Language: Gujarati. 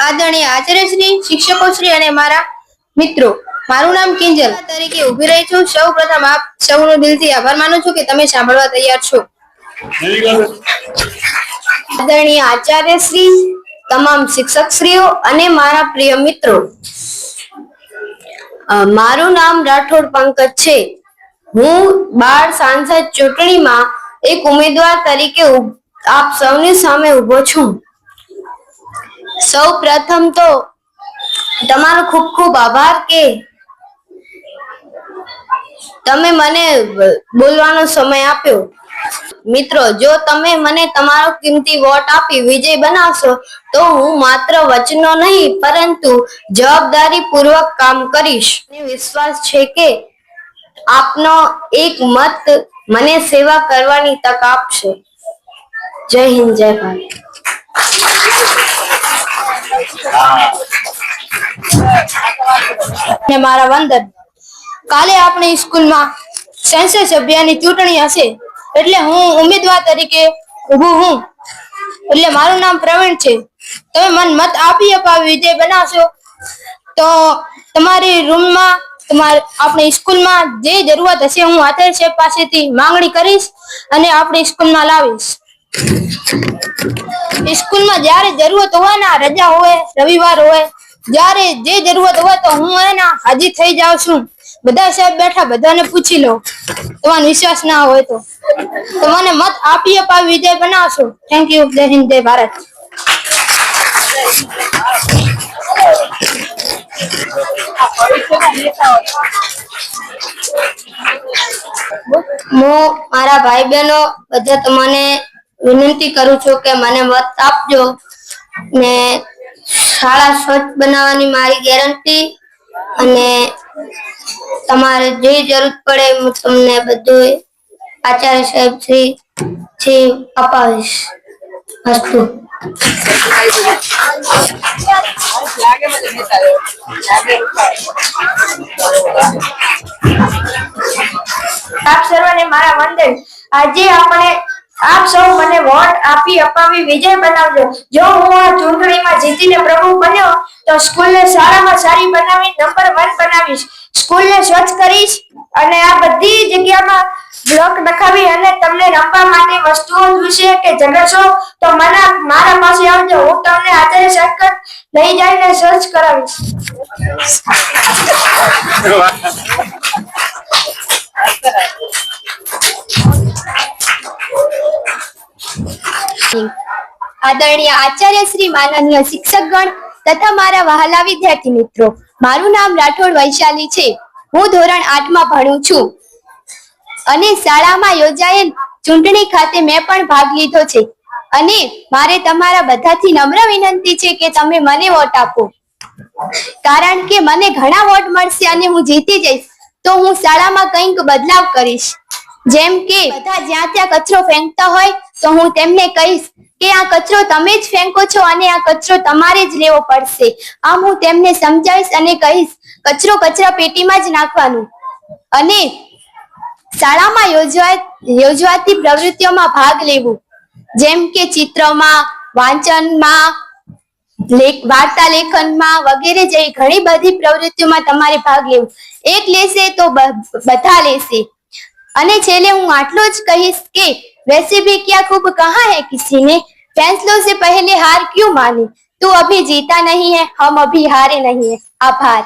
આદરણીય આચાર્યશ્રી, શિક્ષકોશ્રી અને મારા મિત્રો, મારું નામ કિંજલ તરીકે ઉભી રહી છું. સૌ પ્રથમ આપ સૌનો દિલથી આભાર માનું છું કે તમે સાંભળવા તૈયાર છો. આદરણીય આચાર્યશ્રી, તમામ શિક્ષકશ્રીઓ અને મારા પ્રિય મિત્રો, મારું નામ રાઠોડ પંકજ છે. હું બાળ સાંસદ ચૂંટણીમાં એક ઉમેદવાર તરીકે આપ સૌની સામે ઉભો છું. સૌ પ્રથમ તો તમારો ખૂબ ખૂબ આભાર કે તમે મને બોલવાનો સમય આપ્યો. મિત્રો, જો તમે મને તમારો કિંમતી વોટ આપી વિજય બનાવશો તો હું માત્ર વચનો નહીં પરંતુ જવાબદારી પૂર્વક કામ કરીશ. મને વિશ્વાસ છે કે આપનો એક મત મને સેવા કરવાની તક આપશે. જય હિન્દ, જય ભારત. મારા વંદન. કાલે આપણી સ્કૂલમાં સંસદ સભ્યની ચૂંટણી હશે એટલે હું ઉમેદવાર તરીકે ઊભું હું. એટલે મારું નામ પ્રવીણ છે. તમે મને મત આપી વિજય બનાવશો તો તમારી રૂમમાં આપણી સ્કૂલમાં જે જરૂરત હશે હું આચાર્ય સાહેબ પાસેથી માંગણી કરીશ અને આપણી સ્કૂલમાં લાવીશ. સ્કૂલમાં જ્યારે જરૂરત હોય ને, રજા હોય, રવિવાર હોય, જ્યારે જે જરૂરત હોય તો હું હાજર થઈ જાઉં છું. બધા સાહેબ બેઠા, બધાને પૂછી લો. તમારો વિશ્વાસ ના હોય તો મને મત આપી વિજય બનાવશો. Thank you. જય હિન્દ, જય ભારત. હું મારા ભાઈ બહેનો બધા તમને વિનંતી કરું છું કે મને મત આપજો ને શાળા સ્વચ્છ બનાવવાની મારી ગેરંટી અને તમારે જે જરૂર પડે હું તમને બધું આચાર્ય સાહેબ થી અપાવીશ. અસ્તુ. આપ સર્વને મારા વંદન. આજે આપ સૌ મને વોટ આપી અપાવી વિજય બનાવજો. જો હું આ ચૂંટણીમાં જીતીને પ્રમુખ બન્યો તો સ્કૂલને સારામાં સારી બનાવી નંબર 1 બનાવીશ. સ્કૂલને સ્વચ્છ કરીશ અને આ બધી જગ્યામાં બ્લોક નખાવી અને તમને રમવા માટે વસ્તુઓ જોઈશે કે ઝઘડશો તો મારા પાસે આવજો. હું તમને આચાર્ય સાહેબ લઈ જઈને સર્ચ કરાવીશ. આદરણીય આચાર્ય શ્રી, માનનીય શિક્ષકગણ તથા મારા વહાલા વિદ્યાર્થી મિત્રો, મારું નામ રાઠોડ વૈશાલી છે. હું ધોરણ 8 માં ભણું છું અને શાળામાં યોજાયેલ ચૂંટણી ખાતે મેં પણ ભાગ લીધો છે અને મારે તમારા બધાથી નમ્ર વિનંતી છે કે તમે મને વોટ આપો. કારણ કે મને ઘણા વોટ મળશે અને હું જીતી જઈશ તો હું શાળામાં કંઈક બદલાવ કરીશ. જેમ કે બધા જ્યાં ત્યાં કચરો ફેંકતા હોય તો હું તેમને કહીશ કે આ કચરો તમે જ ફેંકો છો અને આ કચરો તમારે જ લેવો પડશે. આમ હું તેમને સમજાવીશ અને કહીશ કચરો કચરા પેટીમાં જ નાખવાનું. અને શાળામાં યોજવાતી પ્રવૃત્તિઓમાં ભાગ લેવું, જેમ કે ચિત્રમાં, વાંચનમાં, વાર્તા લેખનમાં વગેરે જેવી ઘણી બધી પ્રવૃત્તિઓમાં તમારે ભાગ લેવું. એક લેશે તો બધા લેશે. અને છેલ્લે હું આટલું જ કહીશ કે वैसे भी क्या खूब कहा है किसी ने, फैसलों से पहले हार क्यों मानी, तू अभी जीता नहीं है हम अभी हारे नहीं है. आभार.